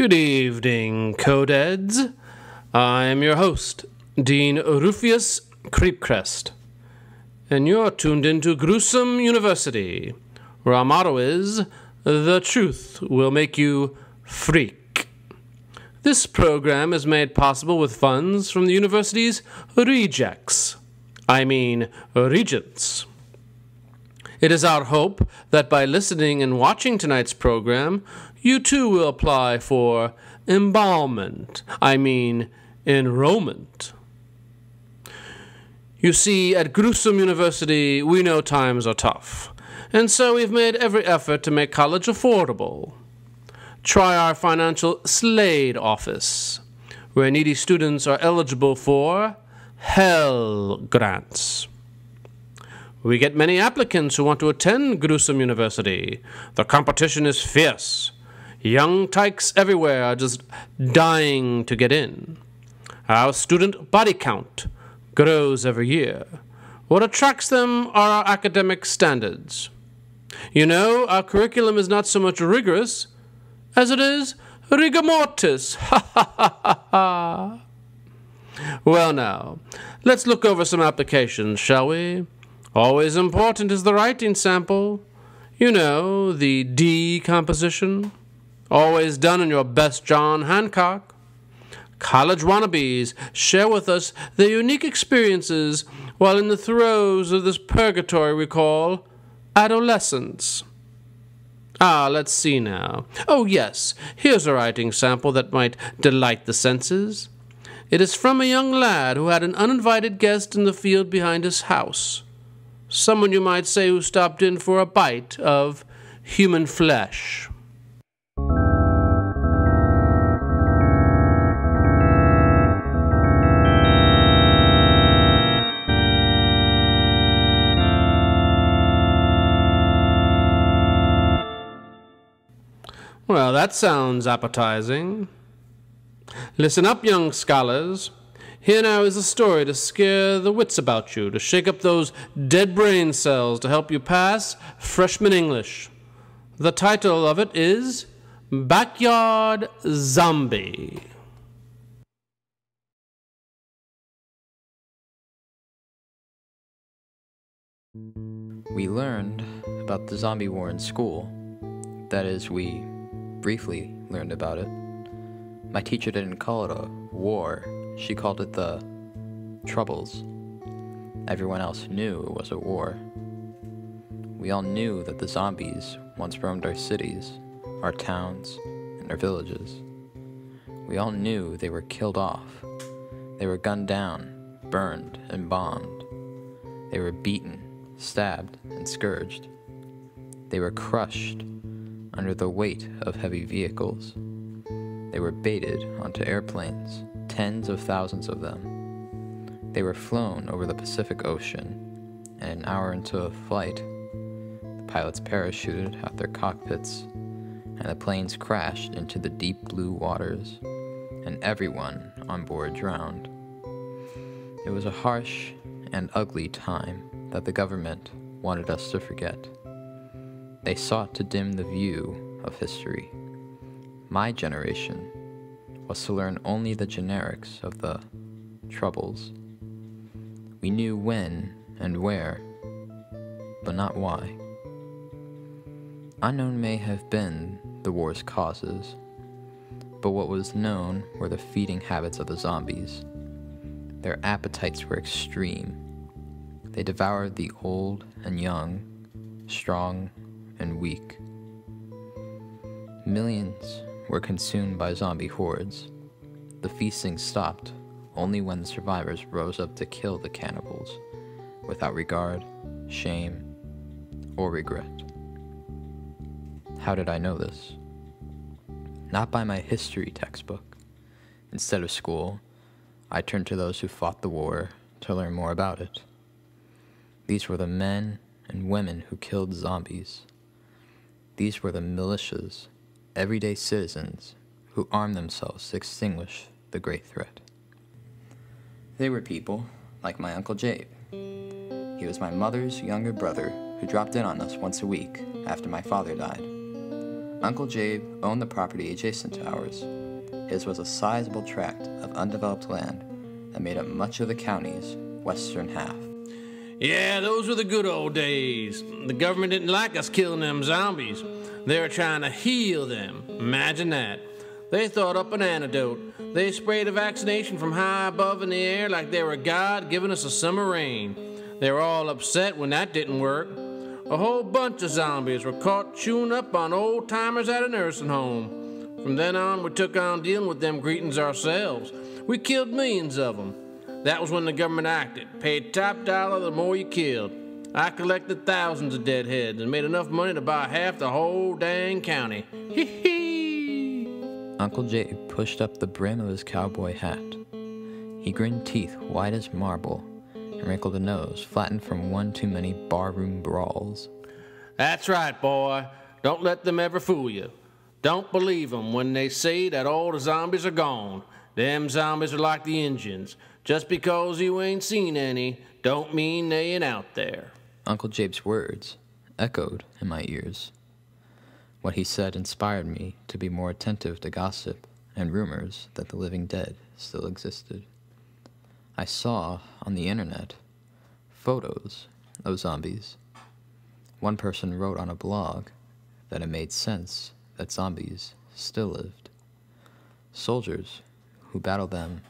Good evening, Codeheads. I am your host, Dean Ruffius Creepcrest, and you're tuned into Gruesome University, where our motto is, the truth will make you freak. This program is made possible with funds from the university's regents. It is our hope that by listening and watching tonight's program, you too will apply for enrollment. You see, at Gruesome University, we know times are tough, and so we've made every effort to make college affordable. Try our financial Slade office, where needy students are eligible for Hell grants. We get many applicants who want to attend Gruesome University. The competition is fierce. Young tykes everywhere are just dying to get in. Our student body count grows every year. What attracts them are our academic standards. You know, our curriculum is not so much rigorous as it is rigor mortis. Ha ha ha ha ha. Well now, let's look over some applications, shall we? Always important is the writing sample. You know, the D composition. Always done in your best John Hancock. College wannabes share with us their unique experiences while in the throes of this purgatory we call adolescence. Let's see now. Oh yes, here's a writing sample that might delight the senses. It is from a young lad who had an uninvited guest in the field behind his house. Someone you might say who stopped in for a bite of human flesh. Well, that sounds appetizing. Listen up, young scholars. Here now is a story to scare the wits about you, to shake up those dead brain cells to help you pass freshman English. The title of it is Backyard Zombie. We learned about the zombie war in school. That is, we briefly learned about it. My teacher didn't call it a war. She called it the Troubles. Everyone else knew it was a war. We all knew that the zombies once roamed our cities, our towns, and our villages. We all knew they were killed off. They were gunned down, burned, and bombed. They were beaten, stabbed, and scourged. They were crushed under the weight of heavy vehicles. They were baited onto airplanes, tens of thousands of them. They were flown over the Pacific Ocean, and an hour into a flight, the pilots parachuted out their cockpits, and the planes crashed into the deep blue waters, and everyone on board drowned. It was a harsh and ugly time that the government wanted us to forget. They sought to dim the view of history. My generation was to learn only the generics of the Troubles. We knew when and where, but not why. Unknown may have been the war's causes, but what was known were the feeding habits of the zombies. Their appetites were extreme. They devoured the old and young, strong and weak. Millions were consumed by zombie hordes. The feasting stopped only when the survivors rose up to kill the cannibals, without regard, shame, or regret. How did I know this? Not by my history textbook. Instead of school, I turned to those who fought the war to learn more about it. These were the men and women who killed zombies. These were the militias, everyday citizens who armed themselves to extinguish the great threat. They were people like my Uncle Jabe. He was my mother's younger brother who dropped in on us once a week after my father died. Uncle Jabe owned the property adjacent to ours. His was a sizable tract of undeveloped land that made up much of the county's western half. Yeah, those were the good old days. The government didn't like us killing them zombies. They were trying to heal them. Imagine that. They thought up an antidote. They sprayed a vaccination from high above in the air like they were God giving us a summer rain. They were all upset when that didn't work. A whole bunch of zombies were caught chewing up on old-timers at a nursing home. From then on, we took on dealing with them greetings ourselves. We killed millions of them. That was when the government acted, paid top dollar the more you killed. I collected thousands of dead heads and made enough money to buy half the whole dang county. Hee hee! Uncle Jabe pushed up the brim of his cowboy hat. He grinned teeth white as marble and wrinkled a nose flattened from one too many barroom brawls. That's right, boy. Don't let them ever fool you. Don't believe them when they say that all the zombies are gone. Them zombies are like the Injuns. Just because you ain't seen any, don't mean they ain't out there. Uncle Jabe's words echoed in my ears. What he said inspired me to be more attentive to gossip and rumors that the living dead still existed. I saw on the internet photos of zombies. One person wrote on a blog that it made sense that zombies still lived. Soldiers who battled them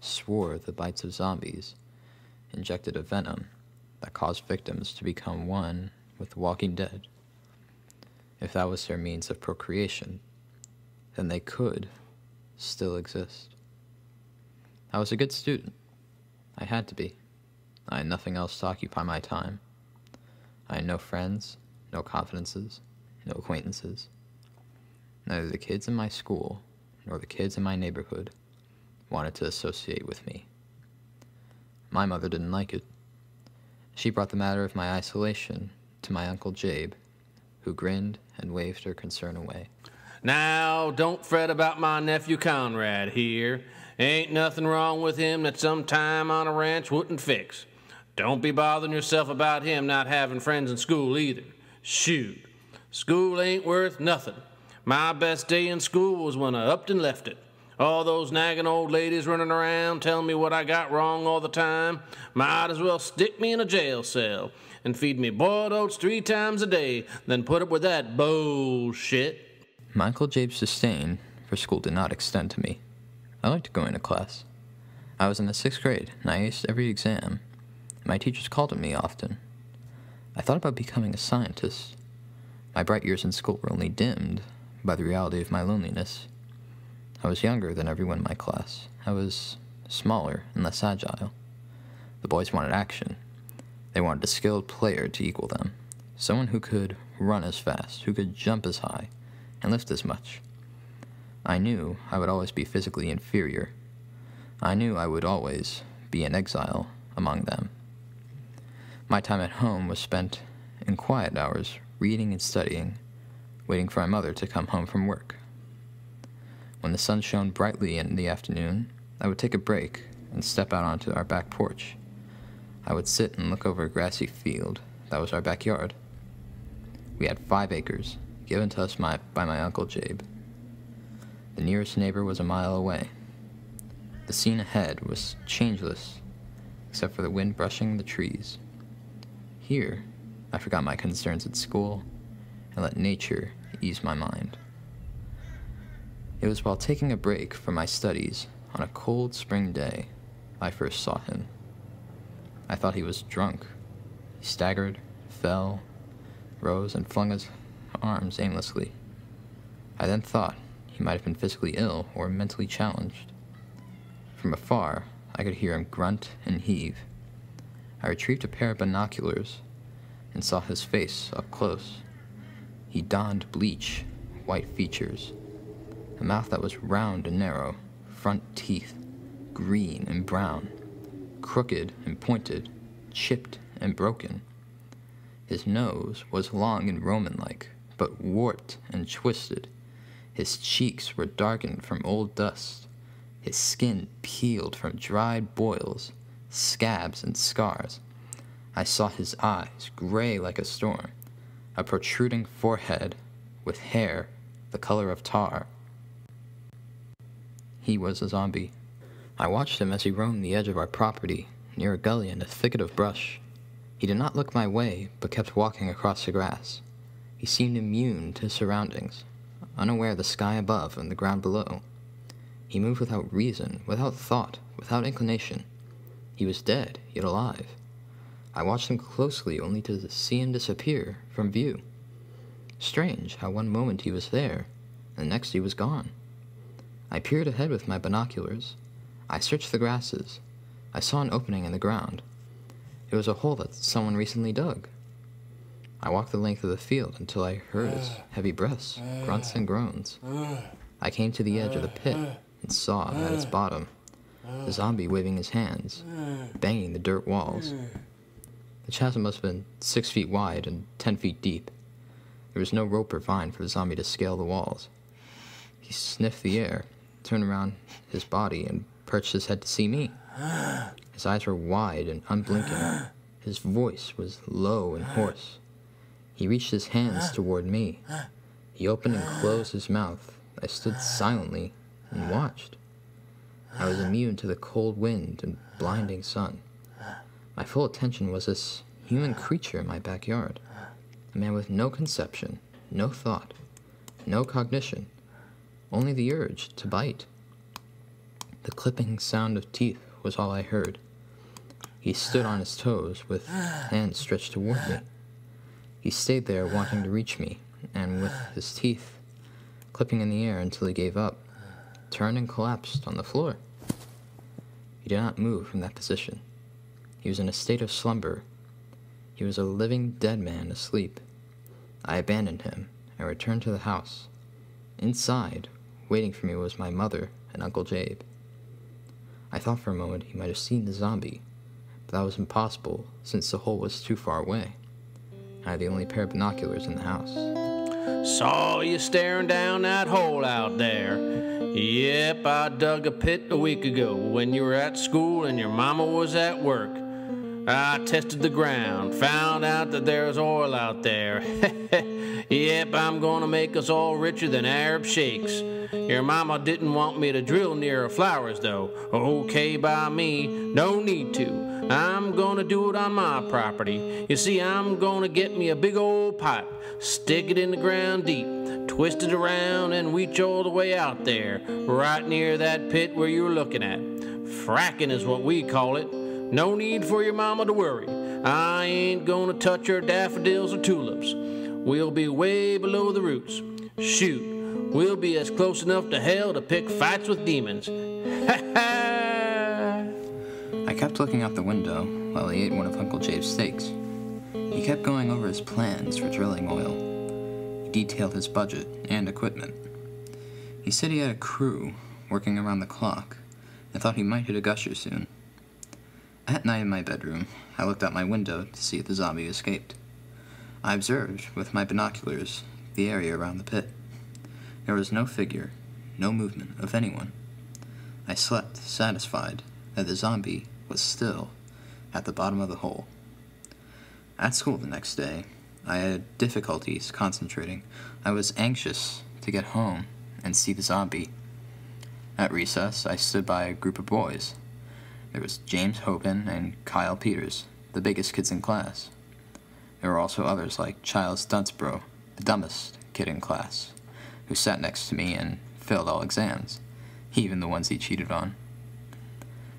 swore the bites of zombies injected a venom that caused victims to become one with the walking dead. If that was their means of procreation, then they could still exist. I was a good student. I had to be. I had nothing else to occupy my time. I had no friends, no confidences, no acquaintances. Neither the kids in my school nor the kids in my neighborhood wanted to associate with me. My mother didn't like it. She brought the matter of my isolation to my Uncle Jabe, who grinned and waved her concern away. Now, don't fret about my nephew Conrad here. Ain't nothing wrong with him that some time on a ranch wouldn't fix. Don't be bothering yourself about him not having friends in school either. Shoot, school ain't worth nothing. My best day in school was when I upped and left it. All those nagging old ladies running around telling me what I got wrong all the time might as well stick me in a jail cell and feed me boiled oats 3 times a day than put up with that bullshit. My Uncle Jabe's disdain for school did not extend to me. I liked going to class. I was in the 6th grade, and I aced every exam. My teachers called on me often. I thought about becoming a scientist. My bright years in school were only dimmed by the reality of my loneliness. I was younger than everyone in my class. I was smaller and less agile. The boys wanted action. They wanted a skilled player to equal them, someone who could run as fast, who could jump as high, and lift as much. I knew I would always be physically inferior. I knew I would always be in exile among them. My time at home was spent in quiet hours, reading and studying, waiting for my mother to come home from work. When the sun shone brightly in the afternoon, I would take a break and step out onto our back porch. I would sit and look over a grassy field that was our backyard. We had 5 acres, given to us by my Uncle Jabe. The nearest neighbor was a mile away. The scene ahead was changeless, except for the wind brushing the trees. Here, I forgot my concerns at school and let nature ease my mind. It was while taking a break from my studies on a cold spring day I first saw him. I thought he was drunk. He staggered, fell, rose, and flung his arms aimlessly. I then thought he might have been physically ill or mentally challenged. From afar, I could hear him grunt and heave. I retrieved a pair of binoculars and saw his face up close. He donned bleach, white features, a mouth that was round and narrow, front teeth, green and brown, crooked and pointed, chipped and broken. His nose was long and Roman-like, but warped and twisted. His cheeks were darkened from old dust, his skin peeled from dried boils, scabs and scars. I saw his eyes, gray like a storm, a protruding forehead with hair the color of tar. He was a zombie. I watched him as he roamed the edge of our property, near a gully and a thicket of brush. He did not look my way, but kept walking across the grass. He seemed immune to his surroundings, unaware of the sky above and the ground below. He moved without reason, without thought, without inclination. He was dead, yet alive. I watched him closely, only to see him disappear from view. Strange how one moment he was there, and the next he was gone. I peered ahead with my binoculars. I searched the grasses. I saw an opening in the ground. It was a hole that someone recently dug. I walked the length of the field until I heard his heavy breaths, grunts, and groans. I came to the edge of the pit and saw, at its bottom, the zombie waving his hands, banging the dirt walls. The chasm must have been 6 feet wide and 10 feet deep. There was no rope or vine for the zombie to scale the walls. He sniffed the air, turned around his body, and perched his head to see me. His eyes were wide and unblinking. His voice was low and hoarse. He reached his hands toward me. He opened and closed his mouth. I stood silently and watched. I was immune to the cold wind and blinding sun. My full attention was this human creature in my backyard. A man with no conception, no thought, no cognition, only the urge to bite. The clipping sound of teeth was all I heard. He stood on his toes with hands stretched toward me. He stayed there wanting to reach me, and with his teeth clipping in the air until he gave up, turned and collapsed on the floor. He did not move from that position. He was in a state of slumber. He was a living dead man asleep. I abandoned him and returned to the house. Inside, waiting for me, was my mother and Uncle Jabe. I thought for a moment he might have seen the zombie, but that was impossible since the hole was too far away. I had the only pair of binoculars in the house. Saw you staring down that hole out there. Yep, I dug a pit a week ago when you were at school and your mama was at work. I tested the ground, found out that there was oil out there. Yep, I'm gonna make us all richer than Arab sheikhs. Your mama didn't want me to drill near her flowers, though. Okay by me, no need to. I'm gonna do it on my property. You see, I'm gonna get me a big old pipe, stick it in the ground deep, twist it around, and reach all the way out there, right near that pit where you were looking at. Fracking is what we call it. No need for your mama to worry. I ain't gonna touch her daffodils or tulips. We'll be way below the roots. Shoot, we'll be as close enough to hell to pick fights with demons. Ha ha! I kept looking out the window while he ate one of Uncle Jabe's steaks. He kept going over his plans for drilling oil. He detailed his budget and equipment. He said he had a crew working around the clock and thought he might hit a gusher soon. At night in my bedroom, I looked out my window to see if the zombie escaped. I observed, with my binoculars, the area around the pit. There was no figure, no movement of anyone. I slept, satisfied that the zombie was still at the bottom of the hole. At school the next day, I had difficulties concentrating. I was anxious to get home and see the zombie. At recess, I stood by a group of boys. There was James Hoban and Kyle Peters, the biggest kids in class. There were also others like Giles Dunsborough, the dumbest kid in class, who sat next to me and failed all exams, even the ones he cheated on.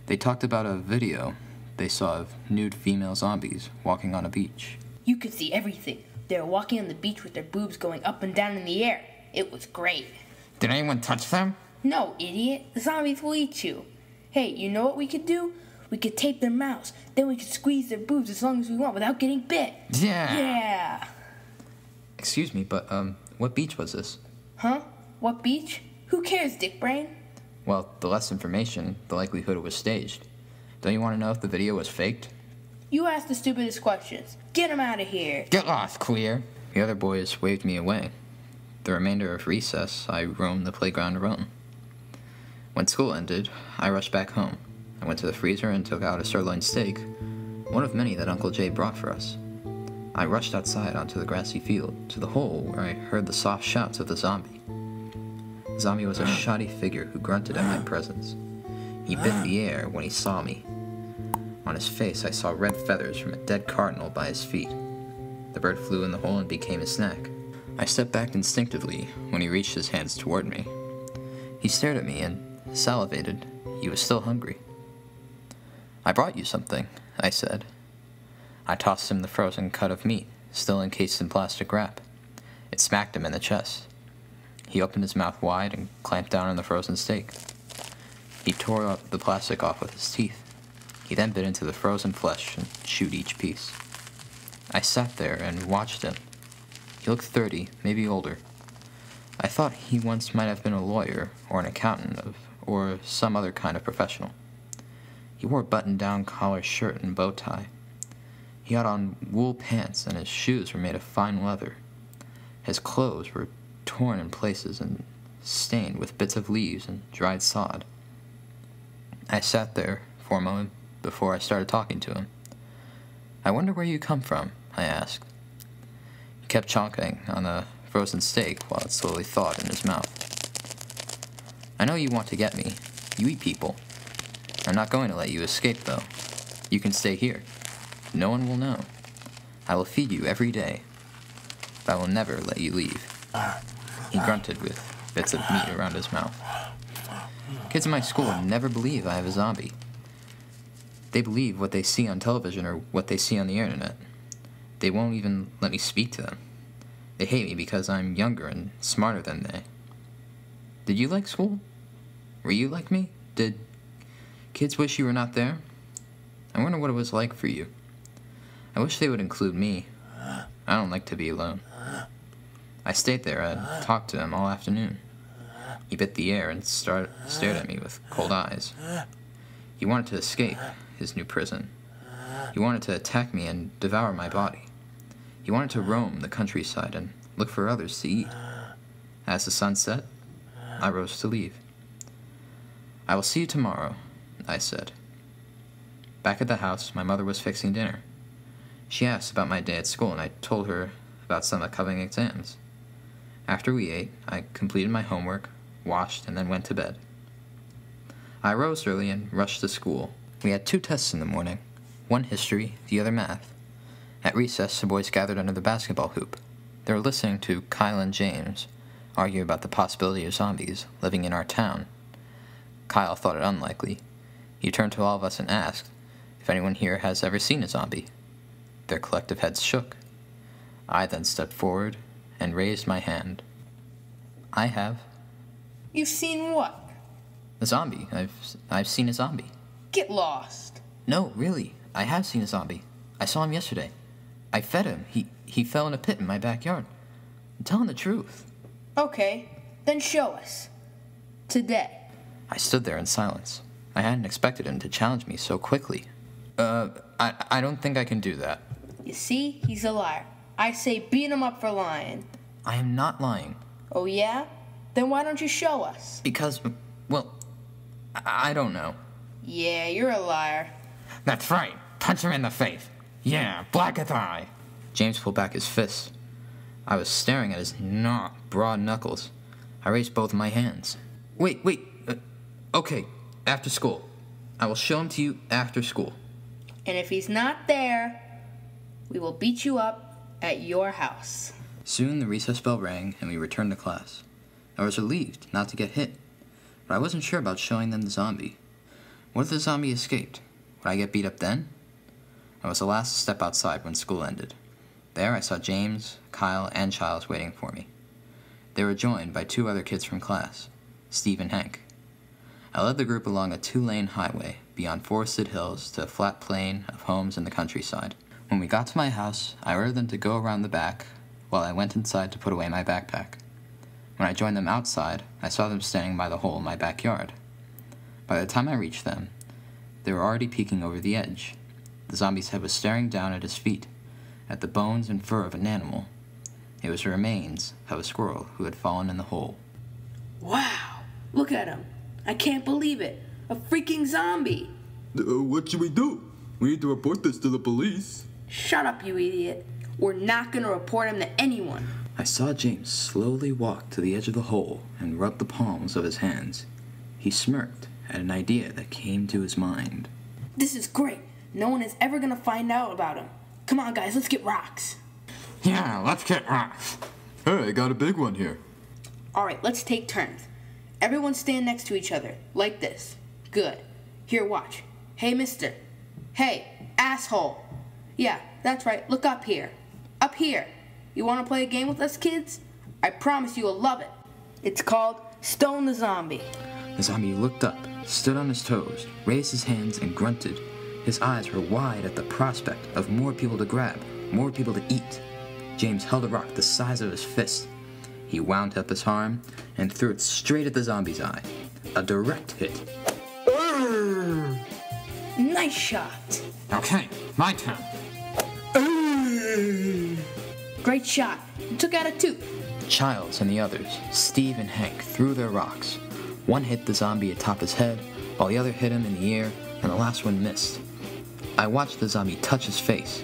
They talked about a video they saw of nude female zombies walking on a beach. You could see everything. They were walking on the beach with their boobs going up and down in the air. It was great. Did anyone touch them? No, idiot. The zombies will eat you. Hey, you know what we could do? We could tape their mouths. Then we could squeeze their boobs as long as we want without getting bit. Yeah. Yeah. Excuse me, but, what beach was this? Huh? What beach? Who cares, dick brain? Well, the less information, the likelihood it was staged. Don't you want to know if the video was faked? You ask the stupidest questions. Get him out of here. Get lost, queer. The other boys waved me away. The remainder of recess, I roamed the playground alone. When school ended, I rushed back home. I went to the freezer and took out a sirloin steak, one of many that Uncle Jay brought for us. I rushed outside onto the grassy field, to the hole where I heard the soft shouts of the zombie. The zombie was a shoddy figure who grunted at my presence. He bit the air when he saw me. On his face, I saw red feathers from a dead cardinal by his feet. The bird flew in the hole and became a snack. I stepped back instinctively when he reached his hands toward me. He stared at me and salivated. He was still hungry. "I brought you something," I said. I tossed him the frozen cut of meat, still encased in plastic wrap. It smacked him in the chest. He opened his mouth wide and clamped down on the frozen steak. He tore up the plastic off with his teeth. He then bit into the frozen flesh and chewed each piece. I sat there and watched him. He looked 30, maybe older. I thought he once might have been a lawyer or an accountant or some other kind of professional. He wore a button-down collar shirt and bow tie. He had on wool pants and his shoes were made of fine leather. His clothes were torn in places and stained with bits of leaves and dried sod. I sat there for a moment before I started talking to him. "I wonder where you come from," I asked. He kept chonking on the frozen steak while it slowly thawed in his mouth. "I know you want to get me. You eat people. I'm not going to let you escape, though. You can stay here. No one will know. I will feed you every day, but I will never let you leave." He grunted with bits of meat around his mouth. Kids in my school never believe I have a zombie. They believe what they see on television or what they see on the internet. They won't even let me speak to them. They hate me because I'm younger and smarter than they. Did you like school? Were you like me? Did kids wish you were not there? I wonder what it was like for you. I wish they would include me. I don't like to be alone. I stayed there and talked to him all afternoon. He bit the air and stared at me with cold eyes. He wanted to escape his new prison. He wanted to attack me and devour my body. He wanted to roam the countryside and look for others to eat. As the sun set, I rose to leave. "I will see you tomorrow," I said. Back at the house, my mother was fixing dinner. She asked about my day at school, and I told her about some upcoming exams. After we ate, I completed my homework, washed, and then went to bed. I rose early and rushed to school. We had 2 tests in the morning, one history, the other math. At recess, the boys gathered under the basketball hoop. They were listening to Kyle and James argue about the possibility of zombies living in our town. Kyle thought it unlikely. He turned to all of us and asked if anyone here has ever seen a zombie. Their collective heads shook. I then stepped forward and raised my hand. "I have." You've seen what? "A zombie. I've seen a zombie." Get lost. "No, really. I have seen a zombie. I saw him yesterday. I fed him. He fell in a pit in my backyard. I'm telling the truth." Okay, then show us. Today. I stood there in silence. I hadn't expected him to challenge me so quickly. I don't think I can do that." You see, he's a liar. I say beat him up for lying. "I am not lying." Oh yeah? Then why don't you show us? "Because, well, I don't know." Yeah, you're a liar. "That's right. Punch him in the face. Yeah, blackest eye." James pulled back his fist. I was staring at his broad knuckles. I raised both my hands. Wait. Okay, after school. I will show him to you after school." And if he's not there, we will beat you up at your house. Soon the recess bell rang and we returned to class. I was relieved not to get hit, but I wasn't sure about showing them the zombie. What if the zombie escaped? Would I get beat up then? I was the last to step outside when school ended. There I saw James, Kyle, and Giles waiting for me. They were joined by 2 other kids from class, Steve and Hank. I led the group along a 2-lane highway beyond forested hills to a flat plain of homes in the countryside. When we got to my house, I ordered them to go around the back while I went inside to put away my backpack. When I joined them outside, I saw them standing by the hole in my backyard. By the time I reached them, they were already peeking over the edge. The zombie's head was staring down at his feet, at the bones and fur of an animal. It was the remains of a squirrel who had fallen in the hole. Wow, look at him. I can't believe it. A freaking zombie. What should we do? We need to report this to the police. Shut up, you idiot. We're not gonna report him to anyone. I saw James slowly walk to the edge of the hole and rub the palms of his hands. He smirked at an idea that came to his mind. This is great. No one is ever gonna find out about him. Come on, guys, let's get rocks. Yeah, let's get rocks. Hey, I got a big one here. Alright, let's take turns. Everyone stand next to each other, like this. Good. Here, watch. Hey, mister. Hey, asshole. Yeah, that's right, look up here. Up here. You wanna play a game with us, kids? I promise you will love it. It's called Stone the Zombie. The zombie looked up, stood on his toes, raised his hands, and grunted. His eyes were wide at the prospect of more people to grab, more people to eat. James held a rock the size of his fist. He wound up his arm and threw it straight at the zombie's eye. A direct hit. Nice shot. Okay, my turn. Great shot. You took out a tooth. Childs and the others, Steve and Hank, threw their rocks. One hit the zombie atop his head, while the other hit him in the ear, and the last one missed. I watched the zombie touch his face.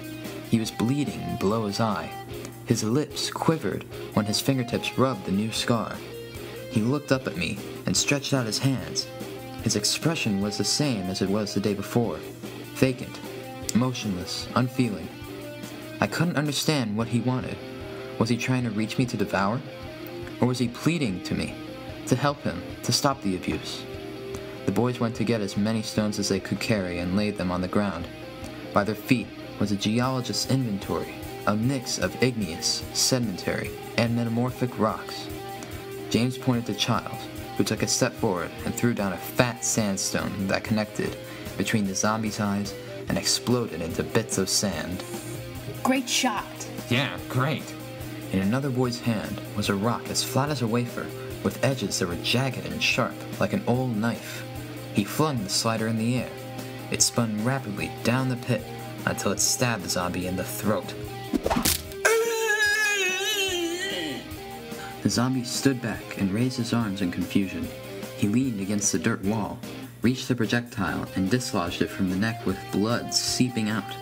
He was bleeding below his eye. His lips quivered when his fingertips rubbed the new scar. He looked up at me and stretched out his hands. His expression was the same as it was the day before, vacant, motionless, unfeeling. I couldn't understand what he wanted. Was he trying to reach me to devour? Or was he pleading to me, to help him, to stop the abuse? The boys went to get as many stones as they could carry and laid them on the ground. By their feet was a geologist's inventory, a mix of igneous, sedimentary, and metamorphic rocks. James pointed to Childs, who took a step forward and threw down a fat sandstone that connected between the zombie's eyes and exploded into bits of sand. Great shot. Yeah, great. In another boy's hand was a rock as flat as a wafer, with edges that were jagged and sharp, like an old knife. He flung the slider in the air. It spun rapidly down the pit until it stabbed the zombie in the throat. The zombie stood back and raised his arms in confusion. He leaned against the dirt wall, reached the projectile, and dislodged it from the neck with blood seeping out.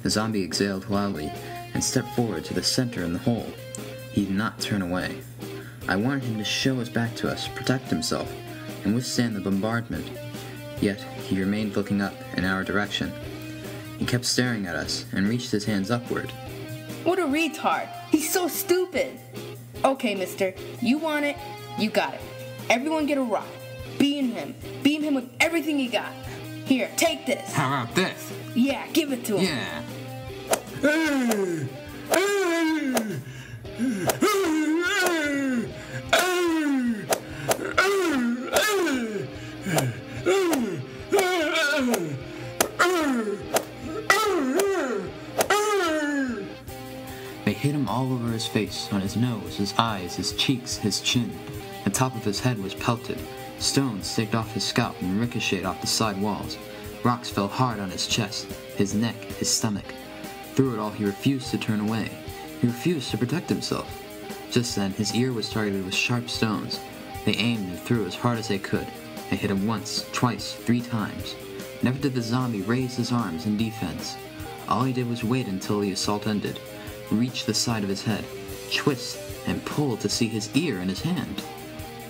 The zombie exhaled loudly and stepped forward to the center in the hole. He did not turn away. I wanted him to show his back to us, protect himself, and withstand the bombardment. Yet he remained looking up in our direction. He kept staring at us and reached his hands upward. What a retard. He's so stupid. Okay, mister. You want it, you got it. Everyone get a rock. Beam him. Beam him with everything you got. Here, take this. How about this? Yeah, give it to him. Yeah. They hit him all over his face, on his nose, his eyes, his cheeks, his chin. The top of his head was pelted. Stones staked off his scalp and ricocheted off the side walls. Rocks fell hard on his chest, his neck, his stomach. Through it all, he refused to turn away. He refused to protect himself. Just then, his ear was targeted with sharp stones. They aimed and threw as hard as they could. They hit him once, twice, 3 times. Never did the zombie raise his arms in defense. All he did was wait until the assault ended, reach the side of his head, twist, and pull to see his ear in his hand.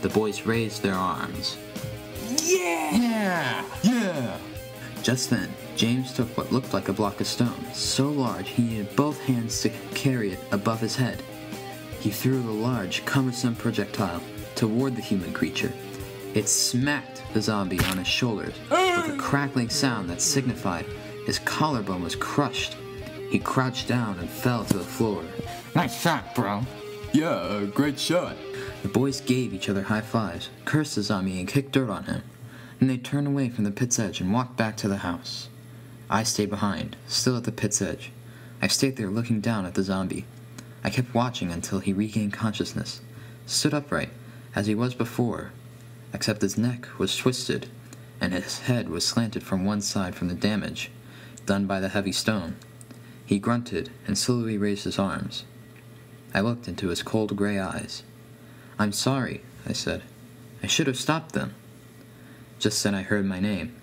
The boys raised their arms. Yeah! Yeah! Just then, James took what looked like a block of stone, so large he needed both hands to carry it above his head. He threw the large, cumbersome projectile toward the human creature. It smacked the zombie on his shoulders with a crackling sound that signified his collarbone was crushed. He crouched down and fell to the floor. Nice shot, bro. Yeah, great shot. The boys gave each other high fives, cursed the zombie, and kicked dirt on him. Then they turned away from the pit's edge and walked back to the house. I stayed behind, still at the pit's edge. I stayed there looking down at the zombie. I kept watching until he regained consciousness, stood upright, as he was before, except his neck was twisted, and his head was slanted from one side from the damage done by the heavy stone. He grunted and slowly raised his arms. I looked into his cold gray eyes. "I'm sorry," I said. "I should have stopped them." Just then I heard my name.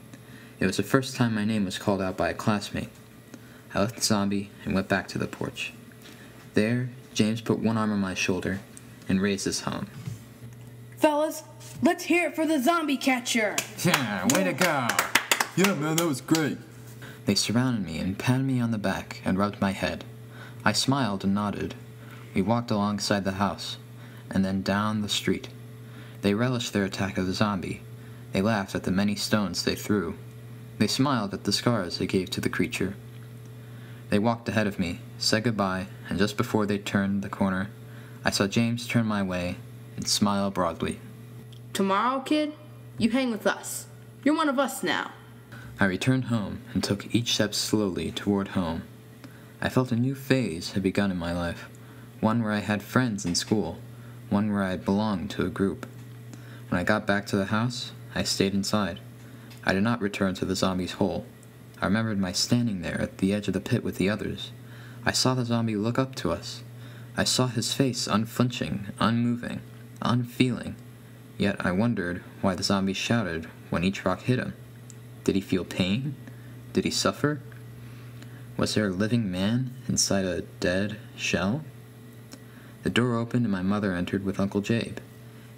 It was the first time my name was called out by a classmate. I left the zombie and went back to the porch. There, James put one arm on my shoulder and raised his hum. Fellas, let's hear it for the zombie catcher. Yeah, way to go. Yeah, man, that was great. They surrounded me and patted me on the back and rubbed my head. I smiled and nodded. We walked alongside the house, and then down the street. They relished their attack of the zombie. They laughed at the many stones they threw. They smiled at the scars they gave to the creature. They walked ahead of me, said goodbye, and just before they turned the corner, I saw James turn my way and smile broadly. Tomorrow, kid, you hang with us. You're one of us now. I returned home and took each step slowly toward home. I felt a new phase had begun in my life, one where I had friends in school, one where I belonged to a group. When I got back to the house, I stayed inside. I did not return to the zombie's hole. I remembered my standing there at the edge of the pit with the others. I saw the zombie look up to us. I saw his face unflinching, unmoving, unfeeling. Yet I wondered why the zombie shouted when each rock hit him. Did he feel pain? Did he suffer? Was there a living man inside a dead shell? The door opened and my mother entered with Uncle Jabe.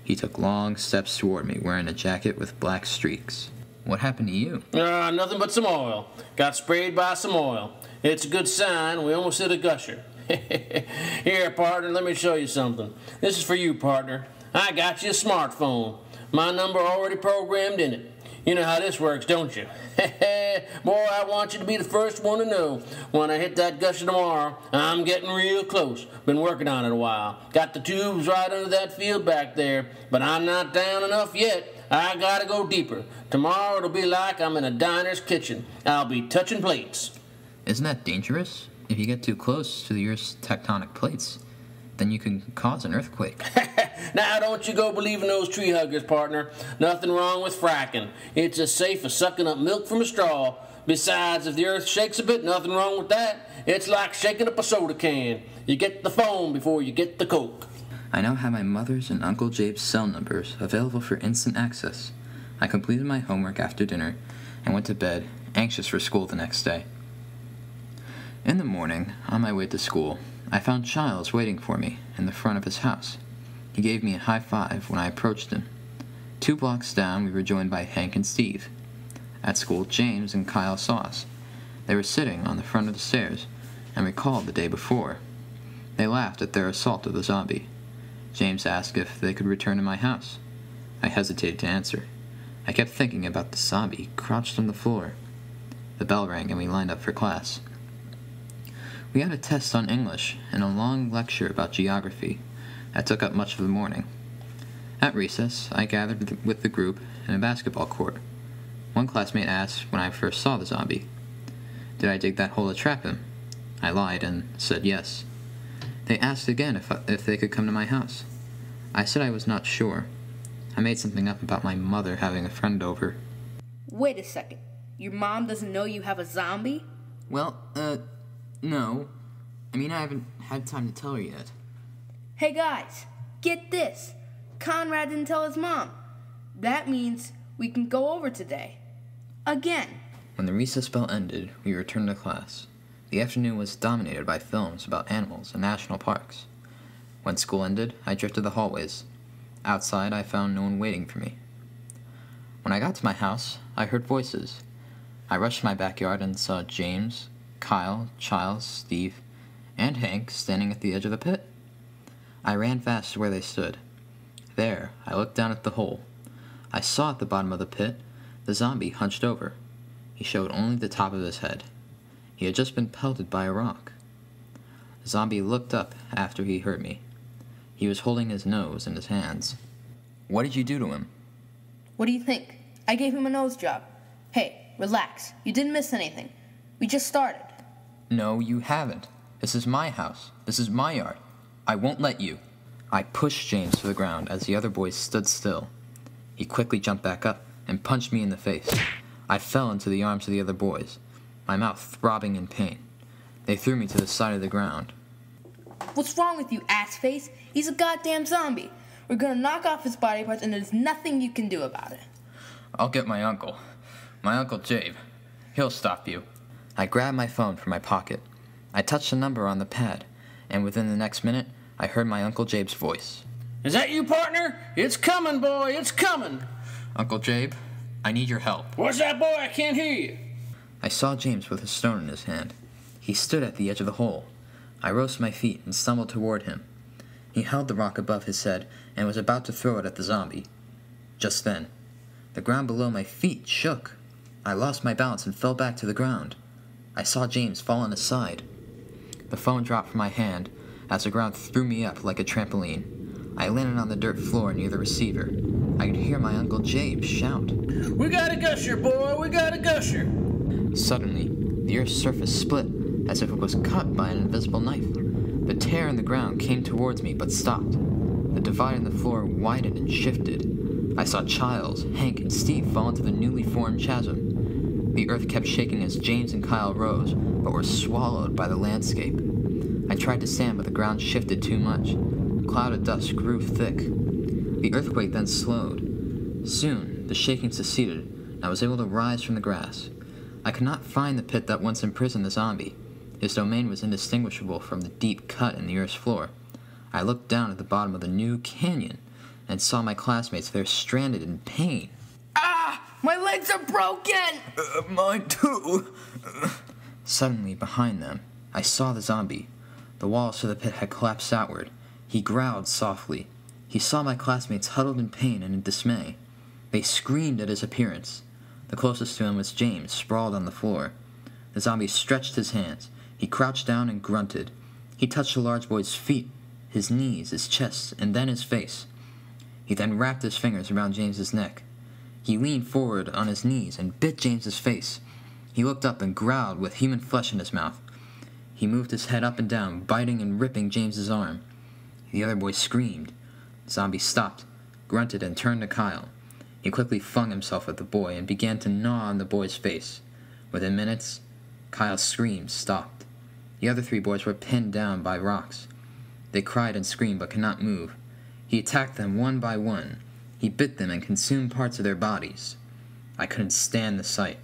He took long steps toward me, wearing a jacket with black streaks. What happened to you? Nothing but some oil. Got sprayed by some oil. It's a good sign. We almost hit a gusher. Here, partner, let me show you something. This is for you, partner. I got you a smartphone. My number already programmed in it. You know how this works, don't you? Boy, I want you to be the first one to know. When I hit that gusher tomorrow, I'm getting real close. Been working on it a while. Got the tubes right under that field back there, but I'm not down enough yet. I gotta go deeper. Tomorrow it'll be like I'm in a diner's kitchen. I'll be touching plates. Isn't that dangerous? If you get too close to the Earth's tectonic plates, then you can cause an earthquake. Now, don't you go believing those tree huggers, partner. Nothing wrong with fracking. It's as safe as sucking up milk from a straw. Besides, if the earth shakes a bit, nothing wrong with that. It's like shaking up a soda can. You get the foam before you get the Coke. I now have my mother's and Uncle Jabe's cell numbers available for instant access. I completed my homework after dinner and went to bed, anxious for school the next day. In the morning, on my way to school, I found Childs waiting for me in the front of his house. He gave me a high five when I approached him. 2 blocks down, we were joined by Hank and Steve. At school, James and Kyle saw us. They were sitting on the front of the stairs and recalled the day before. They laughed at their assault of the zombie. James asked if they could return to my house. I hesitated to answer. I kept thinking about the zombie crouched on the floor. The bell rang and we lined up for class. We had a test on English and a long lecture about geography that took up much of the morning. At recess, I gathered with the group in a basketball court. One classmate asked when I first saw the zombie. Did I dig that hole to trap him? I lied and said yes. They asked again if they could come to my house. I said I was not sure. I made something up about my mother having a friend over. Wait a second. Your mom doesn't know you have a zombie? Well, no. I mean, I haven't had time to tell her yet. Hey guys, get this. Conrad didn't tell his mom. That means we can go over today. Again. When the recess bell ended, we returned to class. The afternoon was dominated by films about animals and national parks. When school ended, I drifted the hallways. Outside, I found no one waiting for me. When I got to my house, I heard voices. I rushed to my backyard and saw James, Kyle, Childs, Steve, and Hank standing at the edge of the pit. I ran fast to where they stood. There, I looked down at the hole. I saw at the bottom of the pit the zombie hunched over. He showed only the top of his head. He had just been pelted by a rock. The zombie looked up after he heard me. He was holding his nose in his hands. What did you do to him? What do you think? I gave him a nose job. Hey, relax. You didn't miss anything. We just started. No, you haven't. This is my house. This is my yard. I won't let you. I pushed James to the ground as the other boys stood still. He quickly jumped back up and punched me in the face. I fell into the arms of the other boys, my mouth throbbing in pain. They threw me to the side of the ground. What's wrong with you, assface? He's a goddamn zombie. We're gonna knock off his body parts and there's nothing you can do about it. I'll get my uncle. My Uncle Jabe. He'll stop you. I grabbed my phone from my pocket. I touched a number on the pad, and within the next minute, I heard my Uncle Jabe's voice. Is that you, partner? It's coming, boy, it's coming. Uncle Jabe, I need your help. What's that, boy? I can't hear you. I saw James with a stone in his hand. He stood at the edge of the hole. I rose to my feet and stumbled toward him. He held the rock above his head and was about to throw it at the zombie. Just then, the ground below my feet shook. I lost my balance and fell back to the ground. I saw James fall on his side. The phone dropped from my hand as the ground threw me up like a trampoline. I landed on the dirt floor near the receiver. I could hear my Uncle Jabe shout, We got a gusher, boy, we got a gusher. Suddenly, the earth's surface split as if it was cut by an invisible knife. The tear in the ground came towards me but stopped. The divide in the floor widened and shifted. I saw Childs, Hank, and Steve fall into the newly formed chasm. The earth kept shaking as James and Kyle rose, but were swallowed by the landscape. I tried to stand, but the ground shifted too much. A cloud of dust grew thick. The earthquake then slowed. Soon, the shaking succeeded, and I was able to rise from the grass. I could not find the pit that once imprisoned the zombie. His domain was indistinguishable from the deep cut in the earth's floor. I looked down at the bottom of the new canyon and saw my classmates there stranded in pain. Ah! My legs are broken! Mine too. Suddenly, behind them, I saw the zombie. The walls of the pit had collapsed outward. He growled softly. He saw my classmates huddled in pain and in dismay. They screamed at his appearance. The closest to him was James, sprawled on the floor. The zombie stretched his hands. He crouched down and grunted. He touched the large boy's feet, his knees, his chest, and then his face. He then wrapped his fingers around James's neck. He leaned forward on his knees and bit James's face. He looked up and growled with human flesh in his mouth. He moved his head up and down, biting and ripping James's arm. The other boy screamed. The zombie stopped, grunted, and turned to Kyle. He quickly flung himself at the boy and began to gnaw on the boy's face. Within minutes, Kyle's screams stopped. The other 3 boys were pinned down by rocks. They cried and screamed but could not move. He attacked them one by one. He bit them and consumed parts of their bodies. I couldn't stand the sight.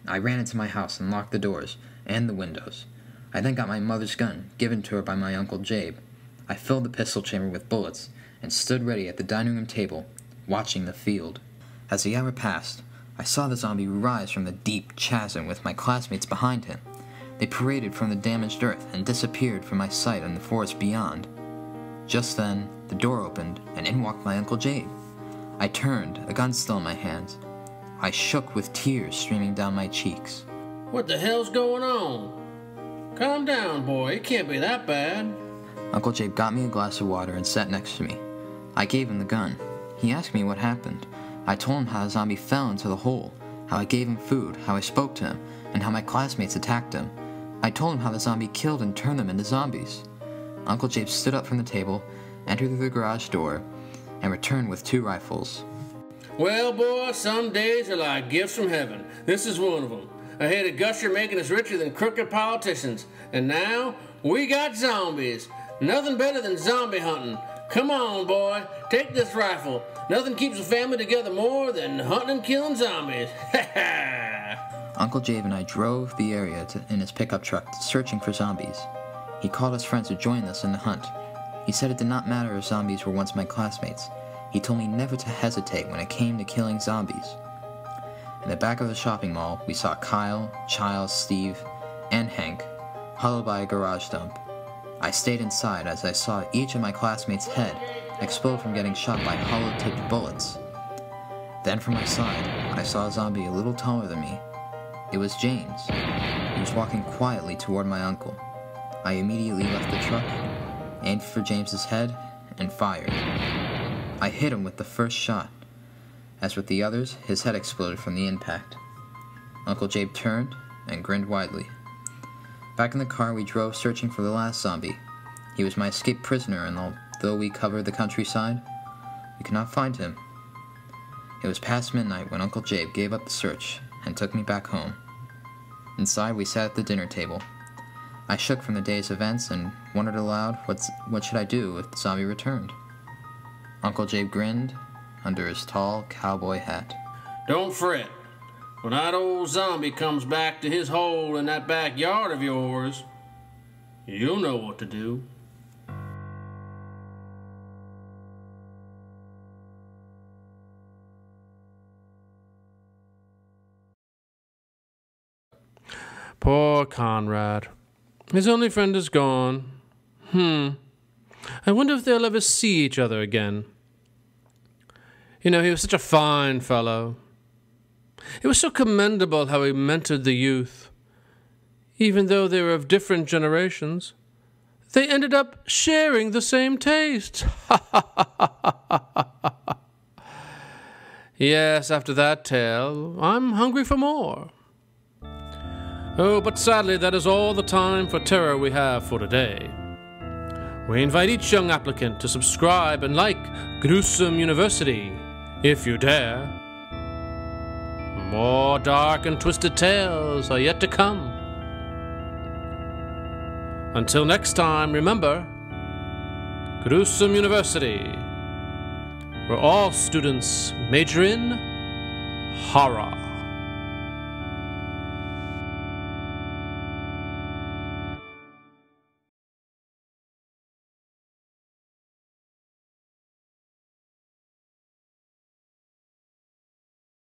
I ran into my house and locked the doors and the windows. I then got my mother's gun, given to her by my Uncle Jabe. I filled the pistol chamber with bullets and stood ready at the dining room table, watching the field. As the hour passed, I saw the zombie rise from the deep chasm with my classmates behind him. They paraded from the damaged earth and disappeared from my sight in the forest beyond. Just then, the door opened, and in walked my Uncle Jabe. I turned, a gun still in my hands. I shook with tears streaming down my cheeks. What the hell's going on? Calm down, boy. It can't be that bad. Uncle Jabe got me a glass of water and sat next to me. I gave him the gun. He asked me what happened. I told him how the zombie fell into the hole, how I gave him food, how I spoke to him, and how my classmates attacked him. I told him how the zombie killed and turned them into zombies. Uncle Jabe stood up from the table, entered through the garage door, and returned with 2 rifles. Well, boy, some days are like gifts from heaven. This is one of them. I had a gusher making us richer than crooked politicians. And now, we got zombies. Nothing better than zombie hunting. Come on, boy, take this rifle. Nothing keeps a family together more than hunting and killing zombies. Ha ha! Uncle Jabe and I drove the area in his pickup truck, searching for zombies. He called his friends to join us in the hunt. He said it did not matter if zombies were once my classmates. He told me never to hesitate when it came to killing zombies. In the back of the shopping mall, we saw Kyle, Childs, Steve, and Hank huddled by a garage dump. I stayed inside as I saw each of my classmates' head explode from getting shot by hollow-tipped bullets. Then from my side, I saw a zombie a little taller than me. It was James. He was walking quietly toward my uncle. I immediately left the truck, aimed for James's head, and fired. I hit him with the first shot. As with the others, his head exploded from the impact. Uncle Jabe turned and grinned widely. Back in the car, we drove searching for the last zombie. He was my escaped prisoner, and although we covered the countryside, we could not find him. It was past midnight when Uncle Jabe gave up the search and took me back home. Inside, we sat at the dinner table. I shook from the day's events and wondered aloud, what should I do if the zombie returned? Uncle Jabe grinned under his tall cowboy hat. Don't fret. When that old zombie comes back to his hole in that backyard of yours, you'll know what to do. Poor Conrad. His only friend is gone. I wonder if they'll ever see each other again. You know, he was such a fine fellow. It was so commendable how he mentored the youth. Even though they were of different generations, they ended up sharing the same taste. Yes, after that tale, I'm hungry for more. Oh, but sadly, that is all the time for terror we have for today. We invite each young applicant to subscribe and like Gruesome University, if you dare. More dark and twisted tales are yet to come. Until next time, remember, Gruesome University, where all students major in horror.